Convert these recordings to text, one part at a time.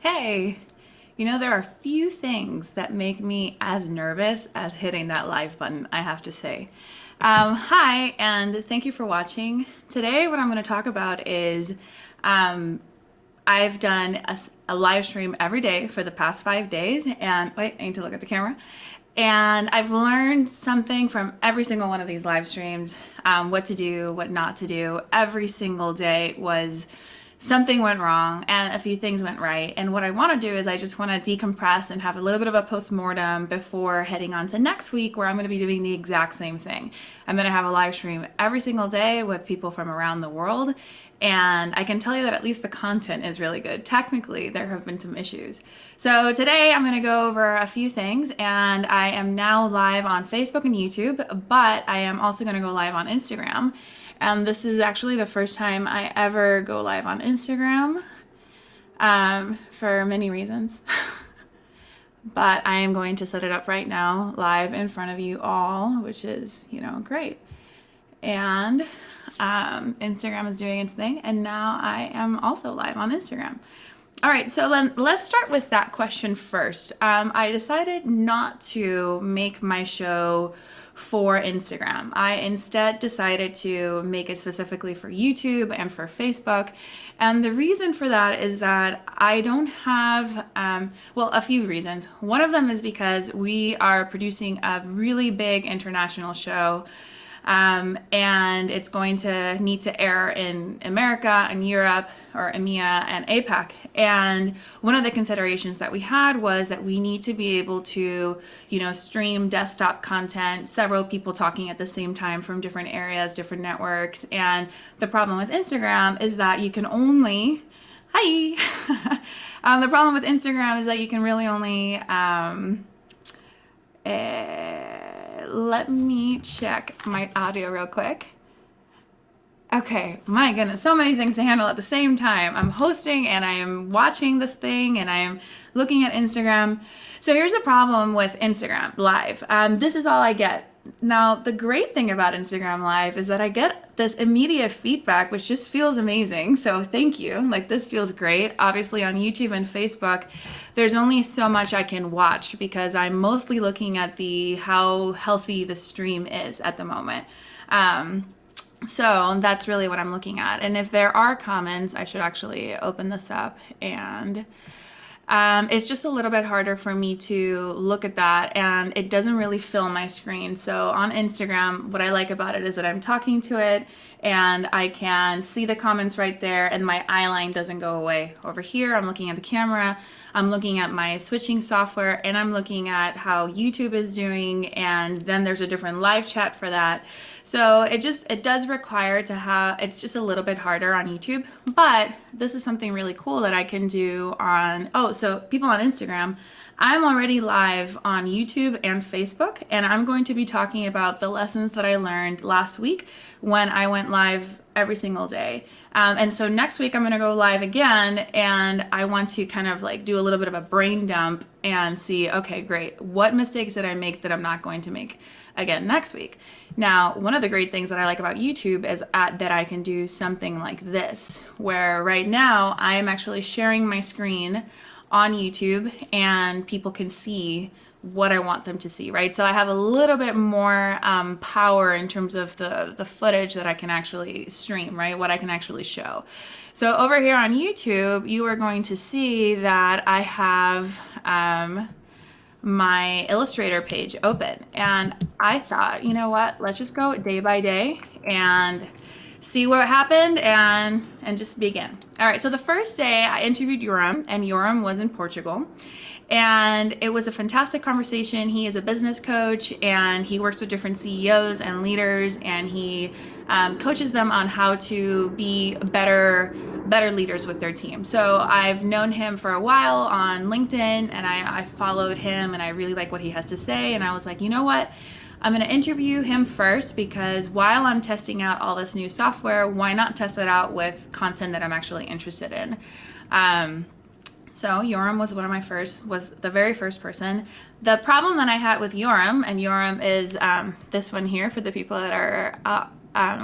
Hey, there are few things that make me as nervous as hitting that live button, I have to say. Hi, and thank you for watching. Today, what I'm going to talk about is um, I've done a live stream every day for the past 5 days. And wait, I need to look at the camera. And I've learned something from every single one of these live streams, what to do, what not to do. Every single day was something went wrong and a few things went right. And what I want to do is I just want to decompress and have a little bit of a post-mortem before heading on to next week, where I'm going to be doing the exact same thing. I'm going to have a live stream every single day with people from around the world. And I can tell you that at least the content is really good. Technically, there have been some issues. So today I'm going to go over a few things, and I am now live on Facebook and YouTube, but I am also going to go live on Instagram. And this is actually the first time I ever go live on Instagram, for many reasons. But I am going to set it up right now, live in front of you all, which is, great. And Instagram is doing its thing, and now I am also live on Instagram. All right, so then let's start with that question first. I decided not to make my show for Instagram. I instead decided to make it specifically for YouTube and for Facebook. And the reason for that is that I don't have, a few reasons. One of them is because we are producing a really big international show. And it's going to need to air in America and Europe, or EMEA and APAC. And one of the considerations that we had was that we need to be able to, stream desktop content, several people talking at the same time from different areas, different networks. And the problem with Instagram is that you can only, the problem with Instagram is that you can really only, let me check my audio real quick. Okay, my goodness, so many things to handle at the same time. I'm hosting and I am watching this thing and I am looking at Instagram. So here's the problem with Instagram Live. This is all I get. Now, the great thing about Instagram Live is that I get this immediate feedback, which just feels amazing. So thank you. Like, this feels great. Obviously on YouTube and Facebook, there's only so much I can watch because I'm mostly looking at how healthy the stream is at the moment. So that's really what I'm looking at. And if there are comments, I should actually open this up, and it's just a little bit harder for me to look at that, and it doesn't really fill my screen. So on Instagram, what I like about it is that I'm talking to it and I can see the comments right there, and my eye line doesn't go away. Over here, I'm looking at the camera, I'm looking at my switching software, and I'm looking at how YouTube is doing, and then there's a different live chat for that. So it does require to have, it's just a little bit harder on YouTube, but this is something really cool that I can do on, so people on Instagram, I'm already live on YouTube and Facebook, and I'm going to be talking about the lessons that I learned last week when I went live every single day. And so next week I'm going to go live again, and I want to kind of like do a little bit of a brain dump and see, okay, great, what mistakes did I make that I'm not going to make again next week? Now, one of the great things that I like about YouTube is that I can do something like this, where right now I am actually sharing my screen on YouTube and people can see what I want them to see, right? So I have a little bit more power in terms of the footage that I can actually stream, right? What I can actually show. So over here on YouTube, you are going to see that I have my Illustrator page open. And I thought, you know what, let's just go day by day and see what happened and just begin. All right, so the first day I interviewed Yoram, and Yoram was in Portugal. And it was a fantastic conversation. He is a business coach, and he works with different CEOs and leaders, and he coaches them on how to be better leaders with their team. So I've known him for a while on LinkedIn, and I followed him, and I really like what he has to say. And I was like, you know what? I'm going to interview him first, because while I'm testing out all this new software, why not test it out with content that I'm actually interested in? So Yoram was was the very first person. The problem that I had with Yoram, and Yoram is this one here for the people that are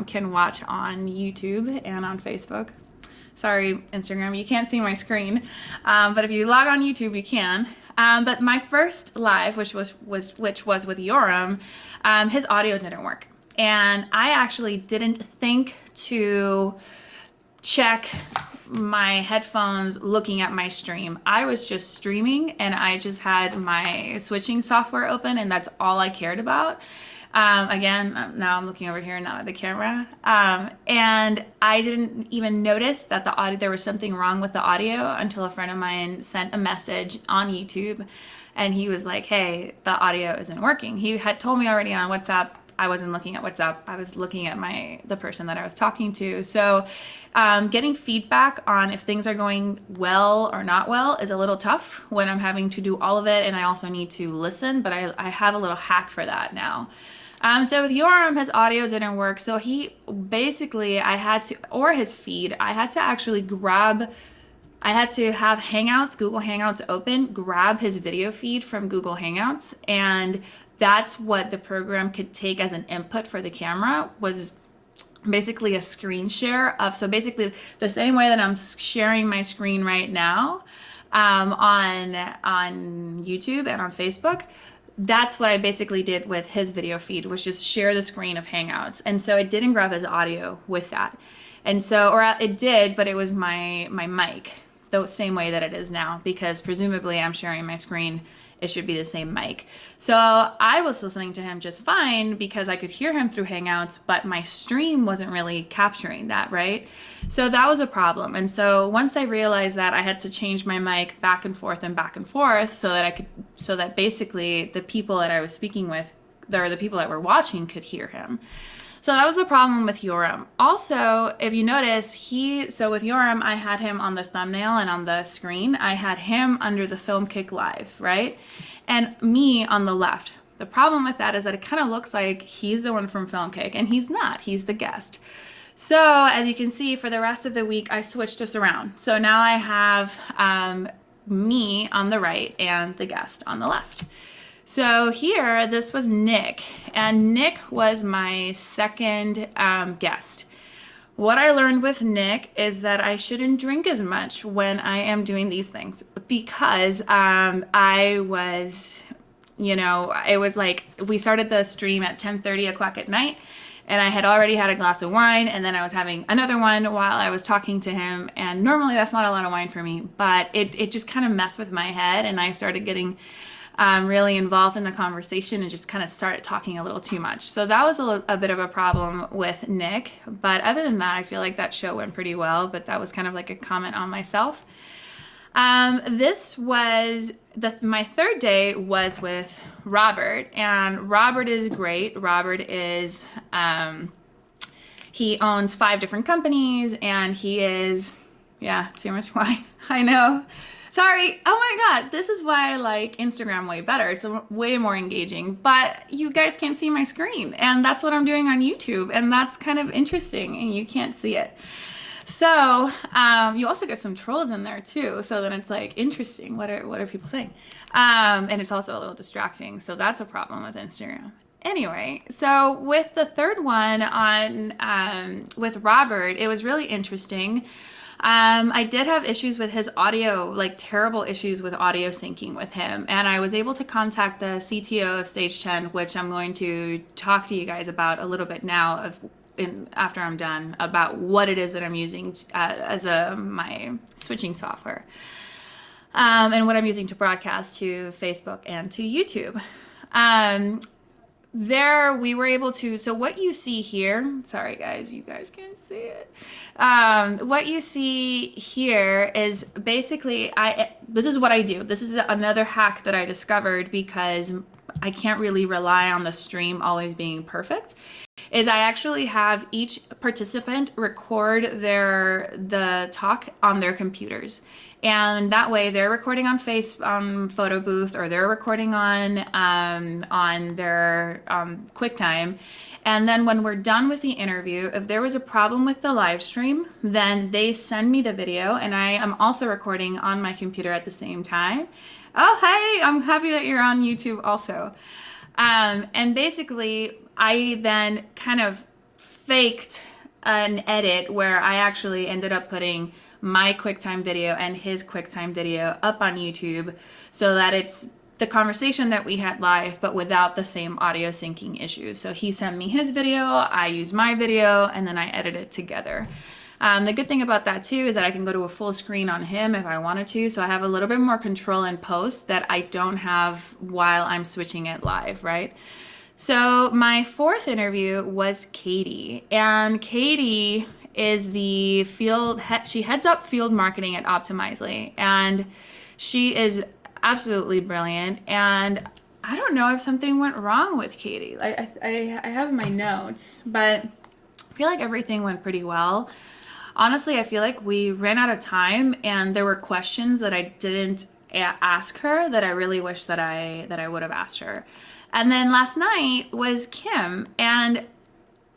can watch on YouTube and on Facebook. Sorry, Instagram, you can't see my screen. But if you log on YouTube, you can. But my first live, which was with Yoram, his audio didn't work. And I actually didn't think to check my headphones looking at my stream. I was just streaming and I just had my switching software open, and that's all I cared about. Again, now I'm looking over here, not at the camera. And I didn't even notice that the audio, there was something wrong with the audio until a friend of mine sent a message on YouTube, and he was like, hey, the audio isn't working. He had told me already on WhatsApp. I wasn't looking at WhatsApp. I was looking at the person that I was talking to. So getting feedback on if things are going well or not well is a little tough when I'm having to do all of it, and I also need to listen, but I have a little hack for that now. So with Yoram, his audio didn't work. So he basically, or his feed, I had to actually I had to have Hangouts, Google Hangouts open, grab his video feed from Google Hangouts, and that's what the program could take as an input for the camera, was basically a screen share of, so basically the same way that I'm sharing my screen right now on YouTube and on Facebook. That's what I basically did with his video feed, was just share the screen of Hangouts. And so it didn't grab his audio with that. And so, or it did, but it was my mic, the same way that it is now, because presumably I'm sharing my screen. It should be the same mic. So I was listening to him just fine because I could hear him through Hangouts, but my stream wasn't really capturing that, right? So that was a problem. And so once I realized that, I had to change my mic back and forth so that basically the people that I was speaking with, or the people that were watching, could hear him. So that was the problem with Yoram. Also, if you notice, so with Yoram, I had him on the thumbnail and on the screen. I had him under the Filmkik live, right? And me on the left. The problem with that is that it kind of looks like he's the one from Filmkik, and he's not. He's the guest. So as you can see, for the rest of the week, I switched this around. So now I have me on the right and the guest on the left. So here, this was Nick, and Nick was my second guest. What I learned with Nick is that I shouldn't drink as much when I am doing these things, because I was, it was like, we started the stream at 10:30 o'clock at night, and I had already had a glass of wine, and then I was having another one while I was talking to him, and normally that's not a lot of wine for me, but it just kind of messed with my head, and I started getting really involved in the conversation and just kind of started talking a little too much. So that was a bit of a problem with Nick. But other than that, I feel like that show went pretty well. But that was kind of like a comment on myself. This was my third day was with Robert, and Robert is great. Robert is he owns 5 different companies, and he is too much wine. I know. Sorry. Oh my God. This is why I like Instagram way better. It's way more engaging, but you guys can't see my screen, and that's what I'm doing on YouTube. And that's kind of interesting, and you can't see it. So, you also get some trolls in there too. So then it's like interesting. What are people saying? And it's also a little distracting. So that's a problem with Instagram. Anyway, so with the third one with Robert, it was really interesting. I did have issues with his audio, like terrible issues with audio syncing with him. And I was able to contact the CTO of Stage 10, which I'm going to talk to you guys about a little bit now after I'm done, about what it is that I'm using as my switching software. And what I'm using to broadcast to Facebook and to YouTube. There we were able to, so what you see here, sorry guys, you guys can't see it. What you see here is basically, this is what I do. This is another hack that I discovered because I can't really rely on the stream always being perfect, is I actually have each participant record the talk on their computers. And that way they're recording on photo booth, or they're recording on their QuickTime. And then when we're done with the interview, if there was a problem with the live stream, then they send me the video, and I am also recording on my computer at the same time. Oh, hey, I'm happy that you're on YouTube also. And basically I then kind of faked an edit where I actually ended up putting my QuickTime video and his QuickTime video up on YouTube so that it's the conversation that we had live, but without the same audio syncing issues. So he sent me his video, I use my video, and then I edit it together. The good thing about that too is that I can go to a full screen on him if I wanted to. So I have a little bit more control in post that I don't have while I'm switching it live, right? So my fourth interview was Katie, and Katie is the she heads up field marketing at Optimizely, and she is absolutely brilliant. And I don't know if something went wrong with Katie. I have my notes, but I feel like everything went pretty well. Honestly, I feel like we ran out of time and there were questions that I didn't ask her that I really wish that I would have asked her. And then last night was Kim, and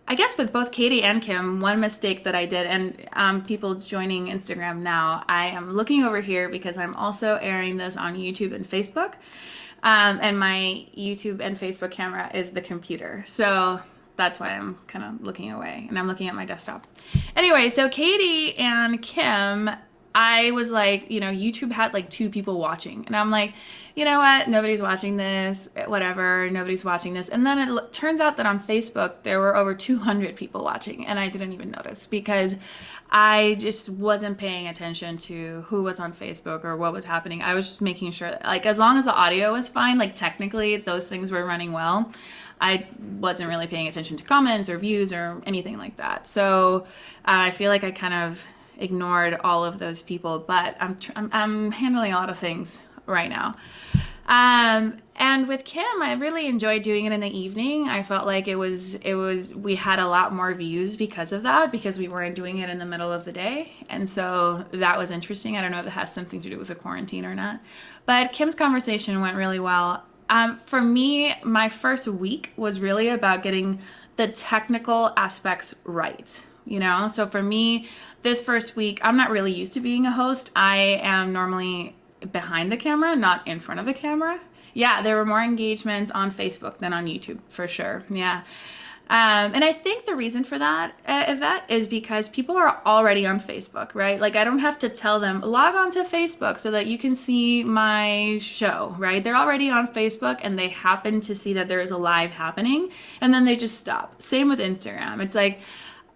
I guess with both Katie and Kim, one mistake that I did, and people joining Instagram now, I am looking over here because I'm also airing this on YouTube and Facebook, and my YouTube and Facebook camera is the computer. So that's why I'm kind of looking away and I'm looking at my desktop. Anyway, so Katie and Kim, I was like, YouTube had like 2 people watching, and I'm like, you know what? Nobody's watching this, whatever. Nobody's watching this. And then it turns out that on Facebook, there were over 200 people watching, and I didn't even notice because I just wasn't paying attention to who was on Facebook or what was happening. I was just making sure, like, as long as the audio was fine, like technically those things were running well, I wasn't really paying attention to comments or views or anything like that. So I feel like I kind of ignored all of those people, but I'm handling a lot of things right now. And with Kim, I really enjoyed doing it in the evening. I felt like we had a lot more views because of that, because we weren't doing it in the middle of the day. And so that was interesting. I don't know if it has something to do with the quarantine or not, but Kim's conversation went really well. For me, my first week was really about getting the technical aspects right. So for me, this first week, I'm not really used to being a host. I am normally behind the camera, not in front of the camera. Yeah, there were more engagements on Facebook than on YouTube, for sure. Yeah. And I think the reason for that, Yvette, is because people are already on Facebook, right? Like, I don't have to tell them, log on to Facebook so that you can see my show, right? They're already on Facebook and they happen to see that there is a live happening, and then they just stop. Same with Instagram. It's like,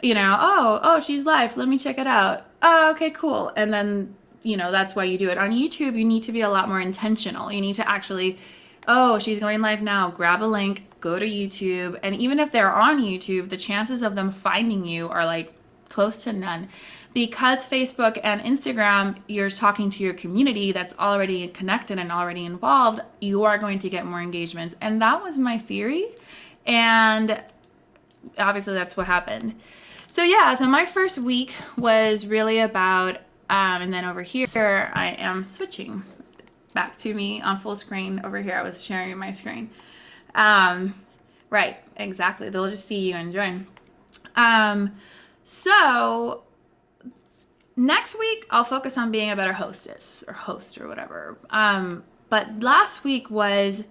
oh, she's live. Let me check it out. Oh, okay, cool. And then, that's why you do it. On YouTube, you need to be a lot more intentional. You need to actually, oh, she's going live now. Grab a link, go to YouTube. And even if they're on YouTube, the chances of them finding you are like close to none. Because Facebook and Instagram, you're talking to your community that's already connected and already involved, you are going to get more engagements. And that was my theory. And obviously that's what happened. So yeah, so my first week was really about, and then over here, I am switching back to me on full screen. Over here, I was sharing my screen. Right, exactly. They'll just see you and join. So next week, I'll focus on being a better hostess or host or whatever. But last week was,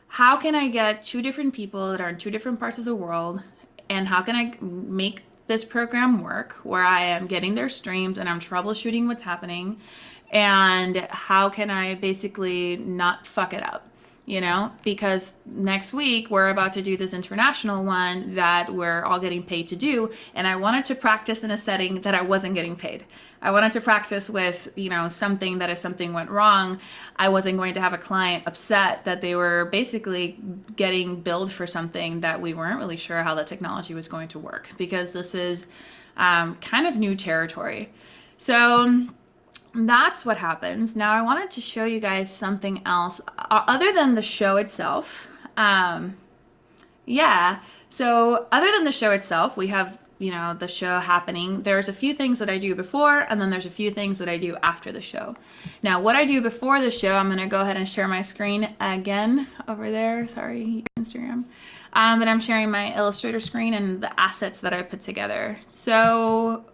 how can I get 2 different people that are in 2 different parts of the world, and how can I make this program work where I am getting their streams and I'm troubleshooting what's happening, and how can I basically not fuck it up, because next week we're about to do this international one that we're all getting paid to do, and I wanted to practice in a setting that I wasn't getting paid. I wanted to practice with, something that if something went wrong, I wasn't going to have a client upset that they were basically getting billed for something that we weren't really sure how the technology was going to work, because this is kind of new territory. So that's what happens. Now I wanted to show you guys something else other than the show itself. Yeah, so other than the show itself, we have the show happening. There's a few things that I do before, and then there's a few things that I do after the show. Now, what I do before the show, I'm going to go ahead and share my screen again over there. Sorry, Instagram. But I'm sharing my Illustrator screen and the assets that I put together. So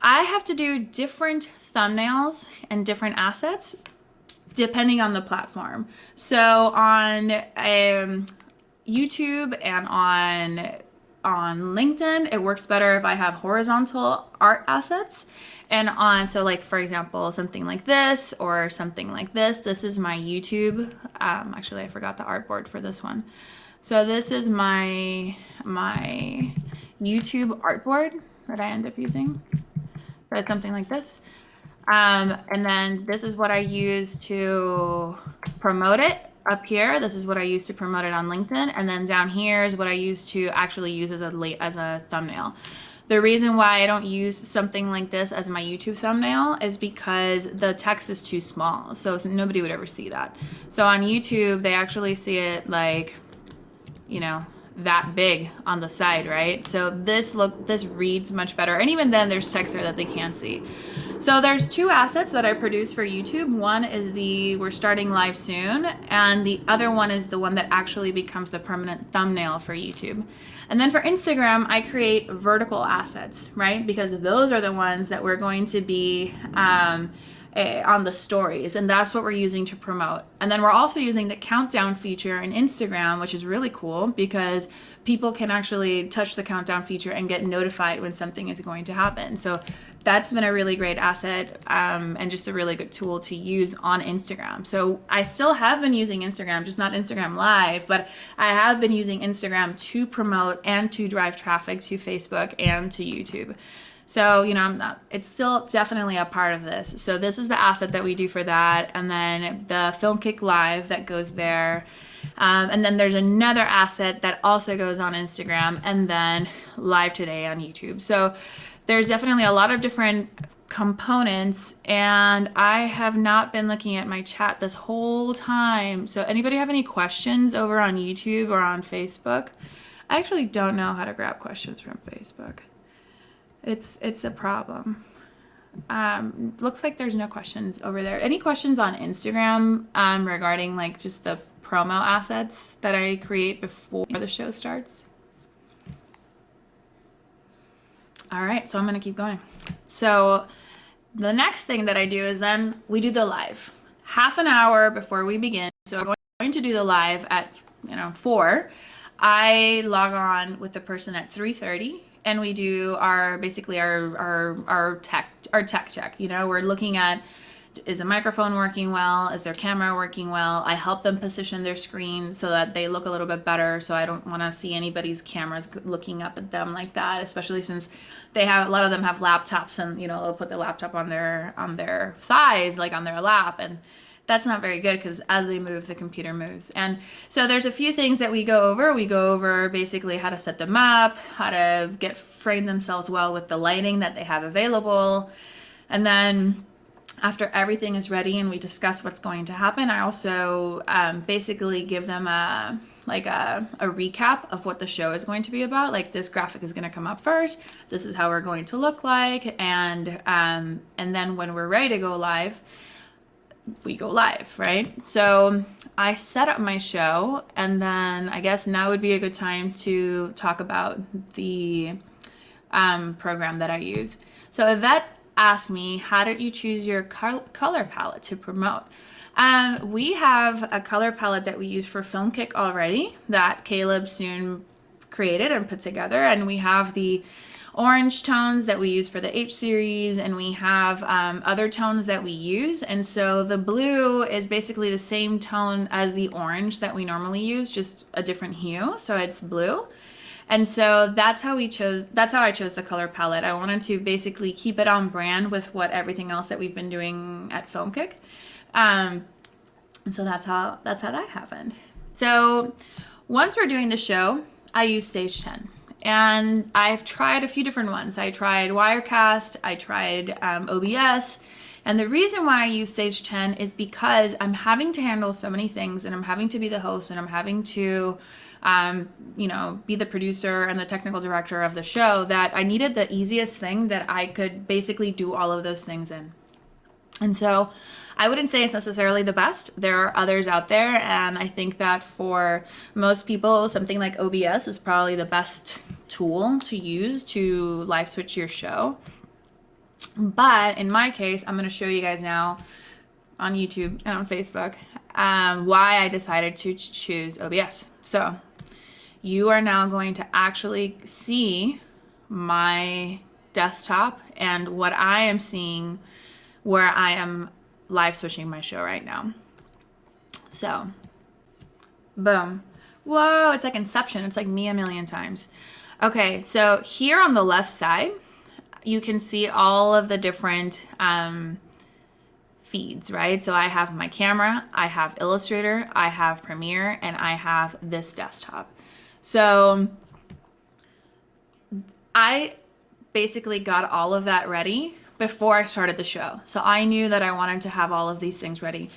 I have to do different thumbnails and different assets depending on the platform. So on YouTube and on on LinkedIn, it works better if I have horizontal art assets. And so like, for example, something like this or something like this. This is my YouTube. Actually, I forgot the artboard for this one. So this is my YouTube artboard that I end up using. So it's something like this. And then this is what I use to promote it up here. This is what I use to promote it on LinkedIn. And then down here is what I use to actually use as a thumbnail. The reason why I don't use something like this as my YouTube thumbnail is because the text is too small. So nobody would ever see that. So on YouTube, they actually see it like, you know, that big on the side, right? So this reads much better. And even then there's text there that they can't see. So there's two assets that I produce for YouTube. One is we're starting live soon, and the other one is the one that actually becomes the permanent thumbnail for YouTube. And then for Instagram, I create vertical assets, right? Because those are the ones that we're going to be on the stories, and that's what we're using to promote. And then we're also using the countdown feature in Instagram, which is really cool because people can actually touch the countdown feature and get notified when something is going to happen. So that's been a really great asset and just a really good tool to use on Instagram. So I still have been using Instagram, just not Instagram Live, but I have been using Instagram to promote and to drive traffic to Facebook and to YouTube. So, you know, it's still definitely a part of this. So this is the asset that we do for that. And then the Filmkik Live that goes there. And then there's another asset that also goes on Instagram, and then Live Today on YouTube. So there's definitely a lot of different components, and I have not been looking at my chat this whole time. So anybody have any questions over on YouTube or on Facebook? I actually don't know how to grab questions from Facebook. It's a problem. Looks like there's no questions over there. Any questions on Instagram regarding like just the promo assets that I create before the show starts? All right, so I'm gonna keep going. So the next thing that I do is then we do the live. Half an hour before we begin. So we're going to do the live at 4. I log on with the person at 3:30. And we do our tech check. You know, we're looking at, is the microphone working well? Is their camera working well? I help them position their screen so that they look a little bit better. So I don't want to see anybody's cameras looking up at them like that, especially since a lot of them have laptops, and you know, they'll put the laptop on their thighs, like on their lap, and that's not very good because as they move, the computer moves. And so there's a few things that we go over. We go over basically how to set them up, how to frame themselves well with the lighting that they have available. And then after everything is ready and we discuss what's going to happen, I also basically give them a recap of what the show is going to be about. Like, this graphic is going to come up first. This is how we're going to look like. And then when we're ready to go live, we go live, right? So I set up my show, and then I guess now would be a good time to talk about the program that I use. So Yvette asked me, how did you choose your color palette to promote? We have a color palette that we use for Filmkik already that Caleb soon created and put together, and we have the orange tones that we use for the H series, and we have other tones that we use. And so the blue is basically the same tone as the orange that we normally use, just a different hue. So it's blue. And so that's how I chose the color palette. I wanted to basically keep it on brand with everything else that we've been doing at Filmkik. And so that's how that happened. So once we're doing the show, I use Stage 10. And I've tried a few different ones. I tried Wirecast, I tried OBS, and the reason why I use Stage 10 is because I'm having to handle so many things, and I'm having to be the host, and I'm having to be the producer and the technical director of the show, that I needed the easiest thing that I could basically do all of those things in. And so I wouldn't say it's necessarily the best. There are others out there, and I think that for most people, something like OBS is probably the best tool to use to live switch your show. But in my case, I'm going to show you guys now on YouTube and on Facebook why I decided to choose OBS. So you are now going to actually see my desktop and what I am seeing where I am live switching my show right now. So, boom. Whoa, it's like Inception. It's like me a million times. Okay, so here on the left side, you can see all of the different feeds, right? So I have my camera, I have Illustrator, I have Premiere, and I have this desktop. So I basically got all of that ready before I started the show. So I knew that I wanted to have all of these things ready.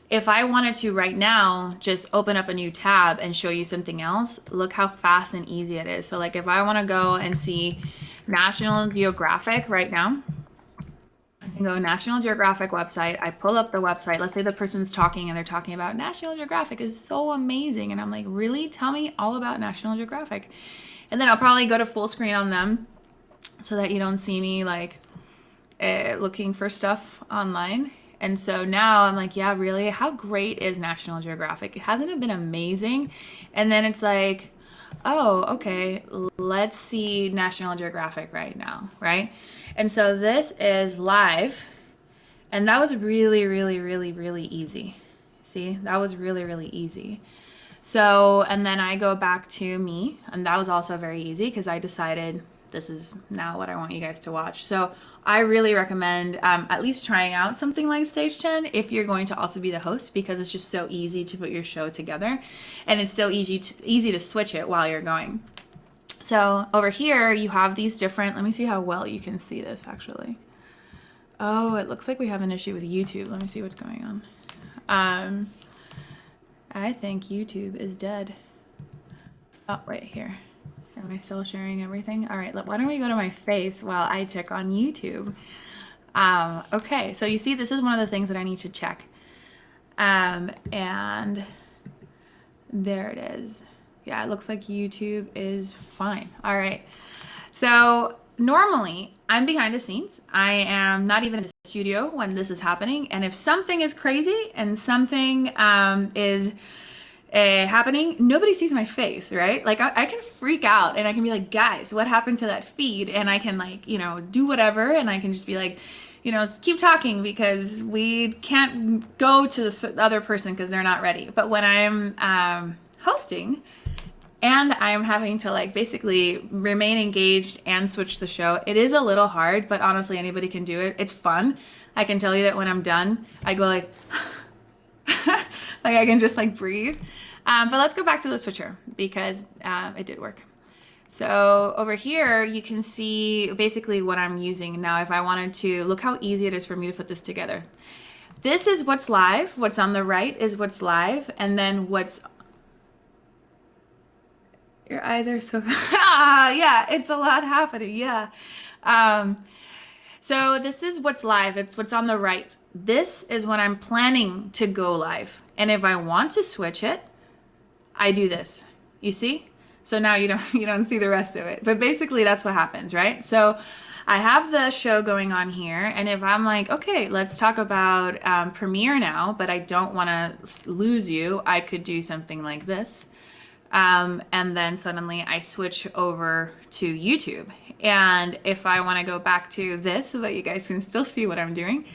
If I wanted to right now just open up a new tab and show you something else, look how fast and easy it is. So like if I want to go and see National Geographic right now, I can go National Geographic website. I pull up the website. Let's say the person's talking and they're talking about National Geographic is so amazing. And I'm like, really? Tell me all about National Geographic. And then I'll probably go to full screen on them so that you don't see me like looking for stuff online. And so now I'm like, yeah, really? How great is National Geographic? Hasn't it been amazing? And then it's like, oh, okay, let's see National Geographic right now, right? And so this is live. And that was really, really, really, really easy. See, that was really, really easy. So, and then I go back to me, and that was also very easy because I decided this is now what I want you guys to watch. So I really recommend at least trying out something like Stage 10 if you're going to also be the host, because it's just so easy to put your show together and it's so easy to switch it while you're going. So over here you have these different, let me see how well you can see this actually. Oh, it looks like we have an issue with YouTube. Let me see what's going on. I think YouTube is dead. Oh, right here. Am I still sharing everything? All right, why don't we go to my face while I check on YouTube? Okay, so you see, this is one of the things that I need to check. And there it is. Yeah, it looks like YouTube is fine. All right, so normally I'm behind the scenes. I am not even in the studio when this is happening. And if something is crazy and something is happening, nobody sees my face, right? Like I can freak out and I can be like, guys, what happened to that feed? And I can like, you know, do whatever. And I can just be like, you know, keep talking because we can't go to the other person because they're not ready. But when I'm hosting and I'm having to like basically remain engaged and switch the show, it is a little hard, but honestly, anybody can do it. It's fun. I can tell you that when I'm done, I go like, like I can just like breathe. But let's go back to the switcher because it did work. So over here, you can see basically what I'm using. Now, if I wanted to, look how easy it is for me to put this together. This is what's live. What's on the right is what's live. And then what's, your eyes are so, yeah, it's a lot happening. Yeah. So this is what's live. It's what's on the right. This is when I'm planning to go live. And if I want to switch it, I do this. You see? So now you don't see the rest of it. But basically that's what happens, right? So I have the show going on here. And if I'm like, okay, let's talk about Premiere now, but I don't want to lose you, I could do something like this. And then suddenly I switch over to YouTube. And if I want to go back to this so that you guys can still see what I'm doing,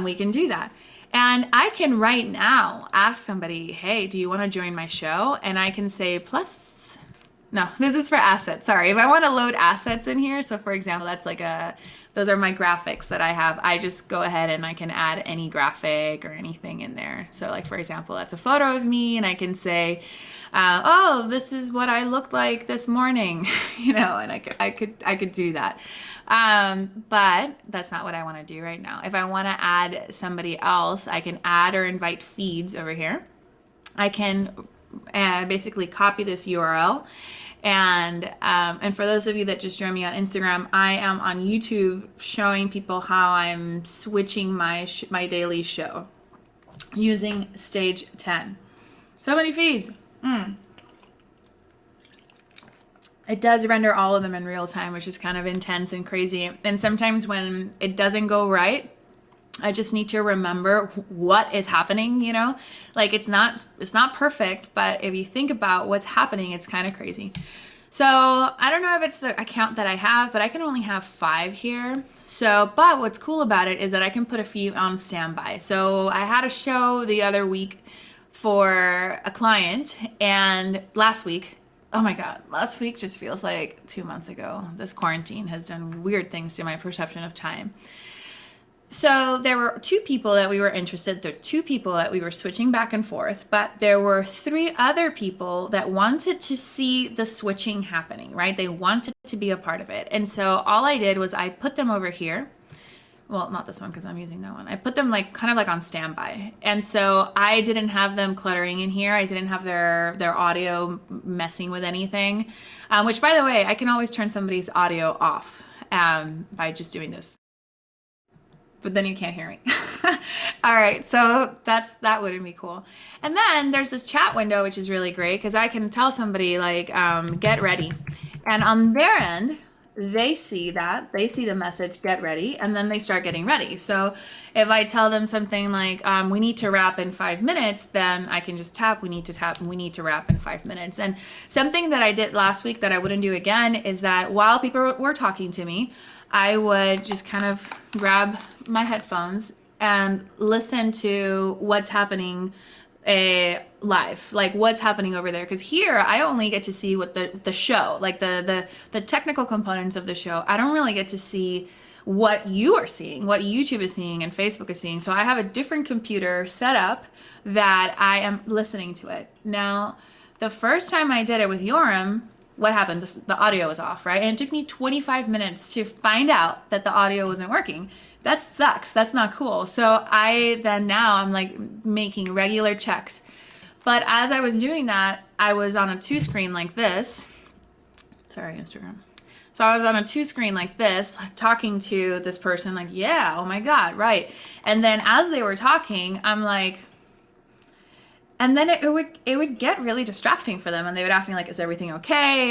we can do that. And I can right now ask somebody, hey, do you want to join my show? And I can say plus, no, this is for assets. Sorry. If I want to load assets in here. So for example, that's like those are my graphics that I have. I just go ahead and I can add any graphic or anything in there. So like, for example, that's a photo of me and I can say, oh, this is what I looked like this morning, you know, and I could do that. But that's not what I want to do right now. If I want to add somebody else, I can add or invite feeds over here. I can basically copy this URL. And for those of you that just joined me on Instagram, I am on YouTube showing people how I'm switching my daily show using Stage 10. So many feeds. It does render all of them in real time, which is kind of intense and crazy. And sometimes when it doesn't go right, I just need to remember what is happening, you know? Like it's not perfect, but if you think about what's happening, it's kind of crazy. So I don't know if it's the account that I have, but I can only have 5 here. So, but what's cool about it is that I can put a few on standby. So I had a show the other week for a client, and last week, oh my God, last week just feels like 2 months ago. This quarantine has done weird things to my perception of time. So there were 2 people that we were interested. There were 2 people that we were switching back and forth, but there were 3 other people that wanted to see the switching happening, right? They wanted to be a part of it. And so all I did was I put them over here. Well, not this one because I'm using that one. I put them like kind of like on standby. And so I didn't have them cluttering in here. I didn't have their audio messing with anything, which by the way, I can always turn somebody's audio off by just doing this. But then you can't hear me. All right, so that wouldn't be cool. And then there's this chat window, which is really great because I can tell somebody like, get ready. And on their end, they see the message, get ready, and then they start getting ready. So if I tell them something like, we need to wrap in 5 minutes, then I can just tap, we need to wrap in 5 minutes. And something that I did last week that I wouldn't do again is that while people were talking to me, I would just kind of grab my headphones and listen to what's happening live, like what's happening over there. Because here I only get to see what the show, like the technical components of the show. I don't really get to see what you are seeing, what YouTube is seeing and Facebook is seeing. So I have a different computer set up that I am listening to it. Now, the first time I did it with Yoram, what happened? The audio was off, right? And it took me 25 minutes to find out that the audio wasn't working. That sucks. That's not cool. So now I'm like making regular checks. But as I was doing that, I was on a 2 screen like this. Sorry, Instagram. So I was on a 2 screen like this, talking to this person like, yeah, oh my God, right. And then as they were talking, I'm like, and then it would get really distracting for them. And they would ask me like, is everything okay?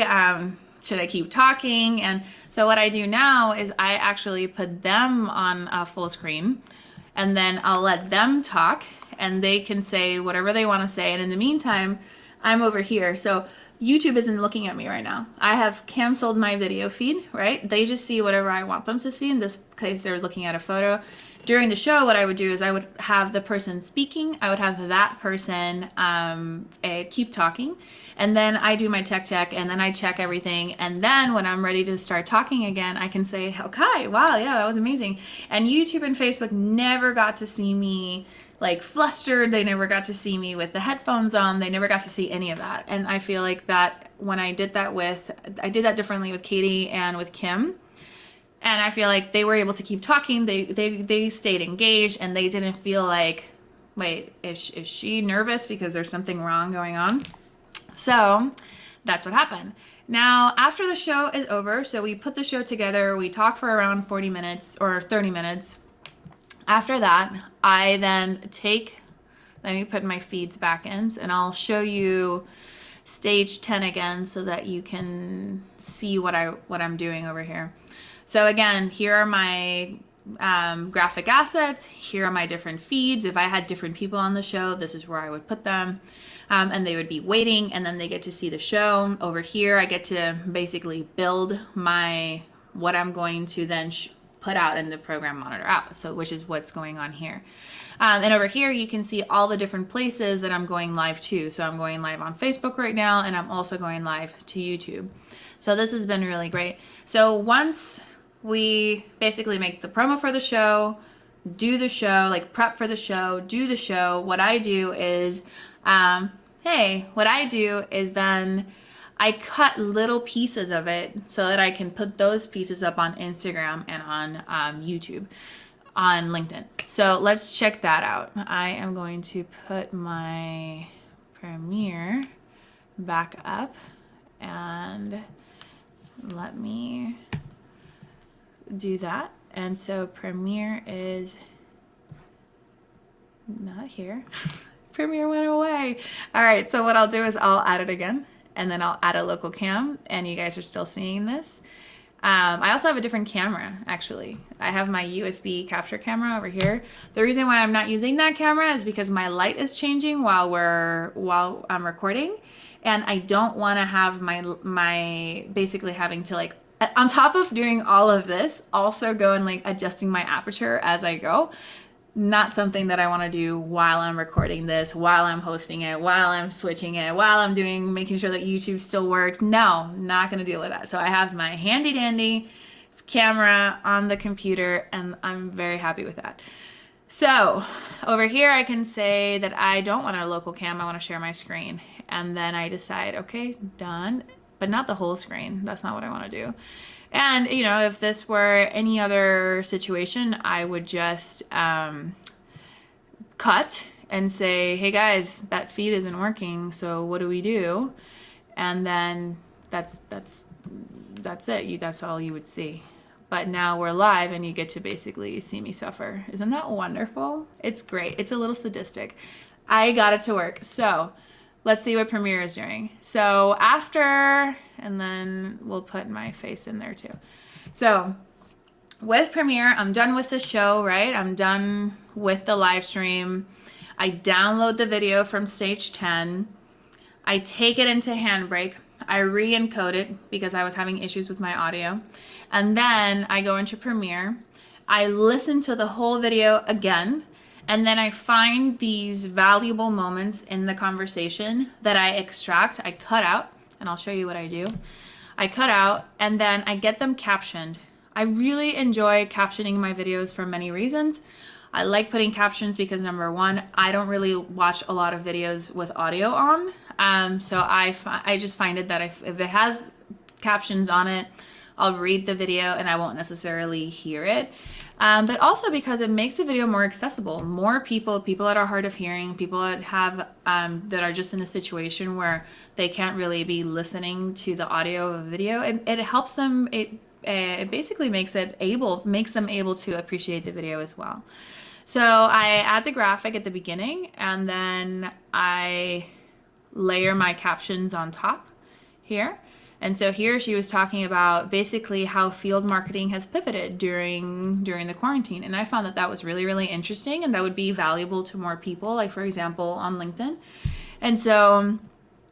Should I keep talking? And so what I do now is I actually put them on a full screen and then I'll let them talk and they can say whatever they want to say. And in the meantime, I'm over here. So YouTube isn't looking at me right now. I have canceled my video feed, right? They just see whatever I want them to see. In this case, they're looking at a photo. During the show, what I would do is I would have the person speaking. I would have that person keep talking. And then I do my check, and then I check everything. And then when I'm ready to start talking again, I can say, okay, wow, yeah, that was amazing. And YouTube and Facebook never got to see me like flustered. They never got to see me with the headphones on. They never got to see any of that. And I feel like that when I did that differently with Katie and with Kim. And I feel like they were able to keep talking. They stayed engaged and they didn't feel like, wait, is she nervous because there's something wrong going on? So that's what happened. Now, after the show is over, so we put the show together, we talk for around 40 minutes or 30 minutes. After that, I then let me put my feeds back in and I'll show you stage 10 again so that you can see what I'm doing over here. So again, here are my graphic assets. Here are my different feeds. If I had different people on the show, this is where I would put them. And they would be waiting and then they get to see the show. Over here, I get to basically build what I'm going to then put out in the program monitor out. So which is what's going on here. And over here, you can see all the different places that I'm going live to. So I'm going live on Facebook right now, and I'm also going live to YouTube. So this has been really great. So once we basically make the promo for the show, do the show, like prep for the show, do the show, what I do is, then I cut little pieces of it so that I can put those pieces up on Instagram and on YouTube, on LinkedIn. So let's check that out. I am going to put my Premiere back up and let me do that. And so Premiere is not here. Premiere went away. All right, so what I'll do is I'll add it again and then I'll add a local cam and you guys are still seeing this. I also have a different camera, actually. I have my USB capture camera over here. The reason why I'm not using that camera is because my light is changing while I'm recording, and I don't want to have my basically having to like, on top of doing all of this, also go and like adjusting my aperture as I go. Not something that I want to do while I'm recording this, while I'm hosting it, while I'm switching it, while I'm making sure that YouTube still works. No, not going to deal with that. So I have my handy dandy camera on the computer, and I'm very happy with that. So over here, I can say that I don't want a local cam. I want to share my screen. And then I decide, okay, done, but not the whole screen. That's not what I want to do. And, you know, if this were any other situation, I would just cut and say, hey guys, that feed isn't working, so what do we do? And then that's it. That's all you would see. But now we're live and you get to basically see me suffer. Isn't that wonderful? It's great. It's a little sadistic. I got it to work. So let's see what Premiere is doing. So after, and then we'll put my face in there too. So with Premiere, I'm done with the show, right? I'm done with the live stream. I download the video from stage 10. I take it into Handbrake. I re-encode it because I was having issues with my audio. And then I go into Premiere. I listen to the whole video again. And then I find these valuable moments in the conversation that I extract, I cut out, and I'll show you what I do. I cut out, and then I get them captioned. I really enjoy captioning my videos for many reasons. I like putting captions because, number one, I don't really watch a lot of videos with audio on. So I just find it that if it has captions on it, I'll read the video and I won't necessarily hear it. But also because it makes the video more accessible. More people that are hard of hearing, people that have that are just in a situation where they can't really be listening to the audio of a video. It helps them. It basically makes them able to appreciate the video as well. So I add the graphic at the beginning, and then I layer my captions on top here. And so here she was talking about basically how field marketing has pivoted during the quarantine. And I found that was really, really interesting, and that would be valuable to more people, like for example, on LinkedIn. And so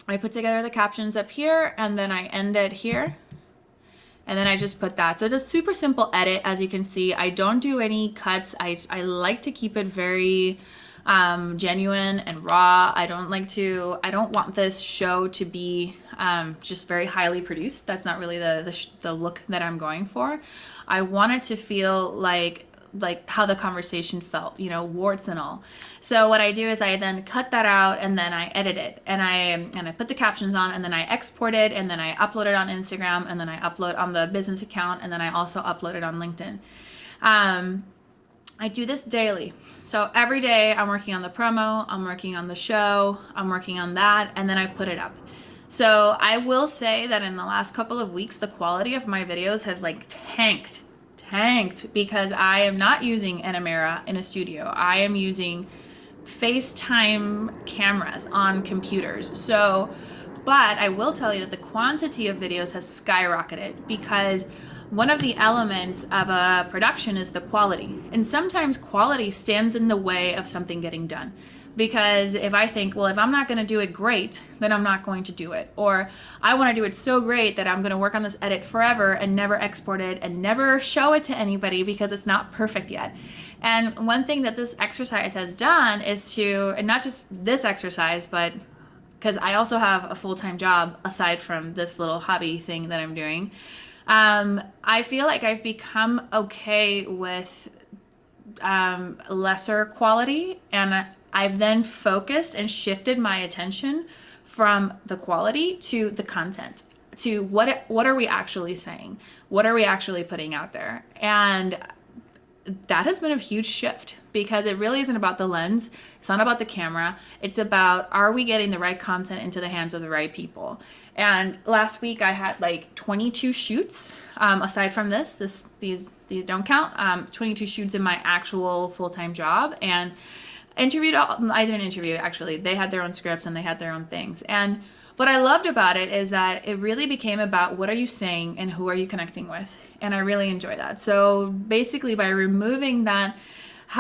I put together the captions up here, and then I end it here. And then I just put that. So it's a super simple edit. As you can see, I don't do any cuts. I like to keep it very genuine and raw. I don't want this show to be just very highly produced. That's not really the look that I'm going for. I want it to feel like how the conversation felt, you know, warts and all. So what I do is I then cut that out, and then I edit it, and I put the captions on, and then I export it, and then I upload it on Instagram, and then I upload on the business account, and then I also upload it on LinkedIn. I do this daily. So every day I'm working on the promo, I'm working on the show, I'm working on that, and then I put it up. So I will say that in the last couple of weeks, the quality of my videos has like tanked because I am not using Enemera in a studio. I am using FaceTime cameras on computers. So, but I will tell you that the quantity of videos has skyrocketed because one of the elements of a production is the quality. And sometimes quality stands in the way of something getting done. Because if I think, well, if I'm not going to do it great, then I'm not going to do it. Or I want to do it so great that I'm going to work on this edit forever and never export it and never show it to anybody because it's not perfect yet. And one thing that this exercise has done is to, and not just this exercise, but because I also have a full-time job aside from this little hobby thing that I'm doing, I feel like I've become okay with lesser quality, and I've then focused and shifted my attention from the quality to the content, to what are we actually saying? What are we actually putting out there? And that has been a huge shift because it really isn't about the lens. It's not about the camera. It's about, are we getting the right content into the hands of the right people? And last week I had like 22 shoots, aside from these don't count, 22 shoots in my actual full-time job, and I didn't interview, actually. They had their own scripts and they had their own things. And what I loved about it is that it really became about what are you saying and who are you connecting with. And I really enjoy that. So basically, by removing that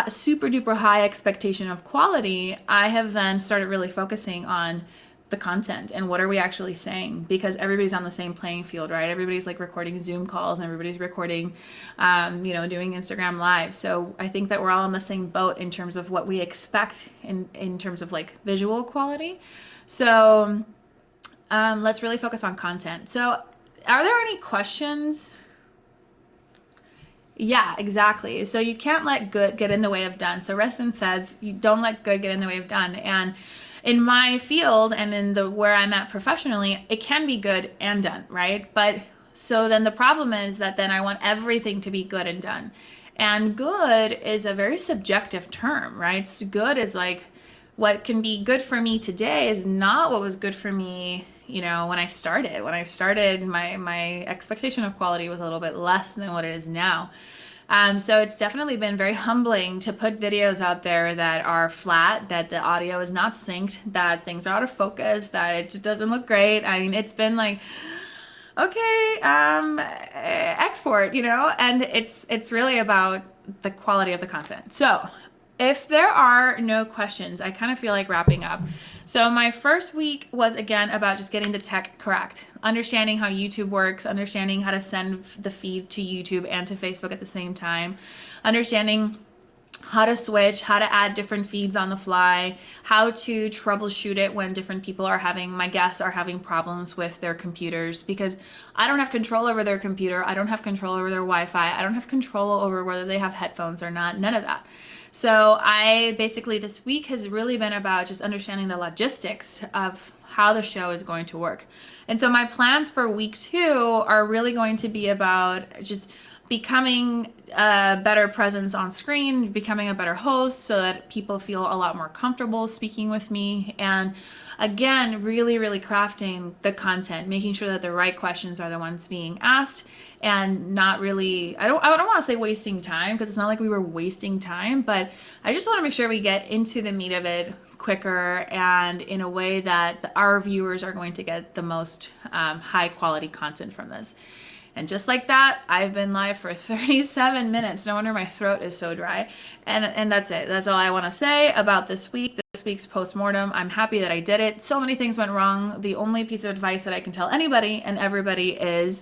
super duper high expectation of quality, I have then started really focusing on the content and what are we actually saying, because everybody's on the same playing field, right? Everybody's like recording Zoom calls and everybody's recording, doing Instagram live. So I think that we're all in the same boat in terms of what we expect in terms of like visual quality. So let's really focus on content. So are there any questions? Yeah, exactly. So you can't let good get in the way of done. So Reston says you don't let good get in the way of done. And in my field and in the where I'm at professionally, it can be good and done, right? But so then the problem is that then I want everything to be good and done. And good is a very subjective term, right? So good is like what can be good for me today is not what was good for me, when I started. When I started, my expectation of quality was a little bit less than what it is now. So it's definitely been very humbling to put videos out there that are flat, that the audio is not synced, that things are out of focus, that it just doesn't look great. I mean, it's been like, okay, export, and it's really about the quality of the content. So if there are no questions, I kind of feel like wrapping up. So my first week was again about just getting the tech correct, understanding how YouTube works, understanding how to send the feed to YouTube and to Facebook at the same time, understanding how to switch, how to add different feeds on the fly, how to troubleshoot it when different people my guests are having problems with their computers, because I don't have control over their computer. I don't have control over their Wi-Fi. I don't have control over whether they have headphones or not, none of that. So this week has really been about just understanding the logistics of how the show is going to work. And so my plans for week 2 are really going to be about just becoming a better presence on screen, becoming a better host so that people feel a lot more comfortable speaking with me. And again, really, really crafting the content, making sure that the right questions are the ones being asked, and not really, I don't want to say wasting time, because it's not like we were wasting time, but I just want to make sure we get into the meat of it quicker and in a way that our viewers are going to get the most high quality content from this. And just like that, I've been live for 37 minutes. No wonder my throat is so dry. And that's it. That's all I want to say about this week. This week's postmortem. I'm happy that I did it. So many things went wrong. The only piece of advice that I can tell anybody and everybody is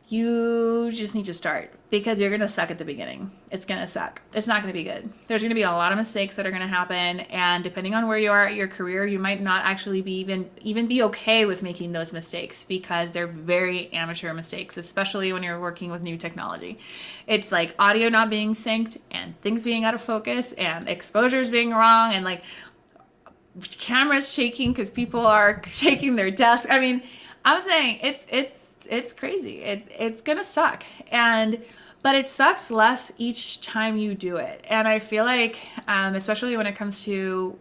you just need to start, because you're going to suck at the beginning. It's going to suck. It's not going to be good. There's going to be a lot of mistakes that are going to happen. And depending on where you are at your career, you might not actually be even be okay with making those mistakes, because they're very amateur mistakes, especially when you're working with new technology. It's like audio not being synced and things being out of focus and exposures being wrong and like cameras shaking because people are shaking their desk. I mean, I'm saying it's crazy. It's gonna suck, but it sucks less each time you do it. And I feel like, especially when it comes to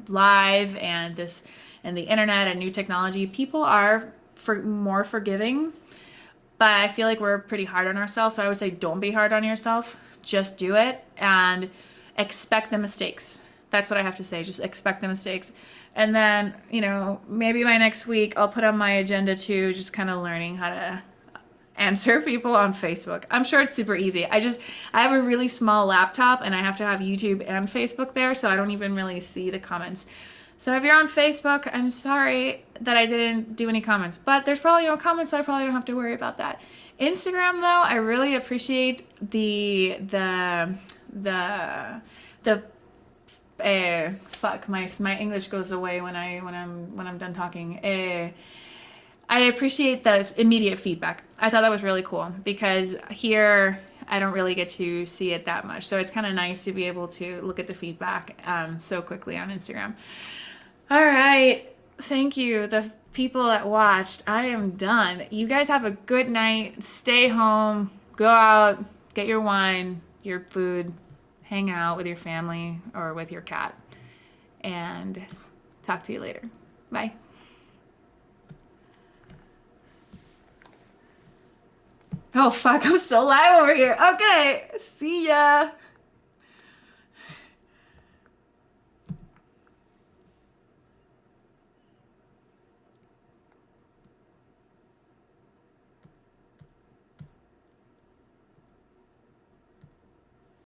live and the internet and new technology, people are more forgiving. But I feel like we're pretty hard on ourselves. So I would say don't be hard on yourself. Just do it and expect the mistakes. That's what I have to say. Just expect the mistakes. And then, maybe by next week, I'll put on my agenda too, just kind of learning how to answer people on Facebook. I'm sure it's super easy. I have a really small laptop and I have to have YouTube and Facebook there, so I don't even really see the comments. So if you're on Facebook, I'm sorry that I didn't do any comments, but there's probably no comments, so I probably don't have to worry about that. Instagram though, I really appreciate the my English goes away when I'm done talking. I appreciate this immediate feedback. I thought that was really cool, because here I don't really get to see it that much. So it's kind of nice to be able to look at the feedback so quickly on Instagram. All right. Thank you, the people that watched. I am done. You guys have a good night. Stay home. Go out. Get your wine, your food. Hang out with your family or with your cat. And talk to you later. Bye. Oh, fuck. I'm still live over here. Okay. See ya.